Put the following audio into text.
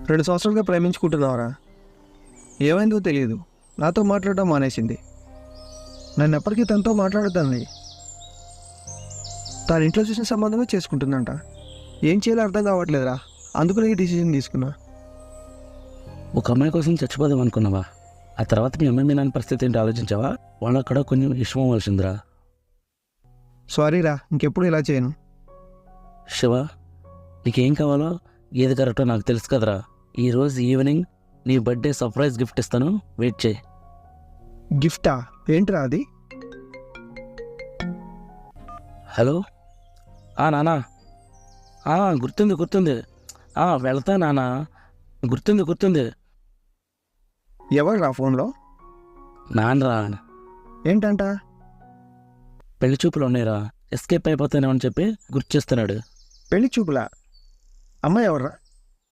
2 సంవత్సరాలుగా ప్రేమించుకుంటున్నావరా? ఏమైందో తెలియదు, నాతో మాట్లాడడం మానేసింది. నన్ను ఎప్పటికీ తనతో మాట్లాడతాను. తన ఇంట్లో చూసిన సంబంధమే చేసుకుంటుందంట. ఏం చేయాలో అర్థం కావట్లేదురా, అందుకనే ఈ డిసిజన్ తీసుకున్నా. ఒక అమ్మాయి కోసం చచ్చిపోదాం అనుకున్నావా? ఆ తర్వాత మీ అమ్మాయి మీ నాన్న పరిస్థితి ఏంటి ఆలోచించావా? వాళ్ళక్కడ కొంచెం ఇష్టం అవ్వాల్సిందిరా. సారీరా, ఇంకెప్పుడు ఇలా చేయను. శివ, నీకేం కావాలో ఏది కరెక్టో నాకు తెలుసు కదరా. ఈరోజు ఈవినింగ్ నీ బర్త్డే సర్ప్రైజ్ గిఫ్ట్ ఇస్తాను, వెయిట్ చేయి. గిఫ్టా? ఏంట్రా అది? హలో నానా, గుర్తుంది. వెళ్తా నానా, గుర్తుంది. ఎవర్రా ఫోన్లో? నాన్నరా. ఏంటంట? పెళ్లి చూపులు ఉన్నాయిరా, ఎస్కేప్ అయిపోతానేమని చెప్పి గుర్తు చేస్తున్నాడు. పెళ్లి చూపులా? అమ్మాయి ఎవర్రా?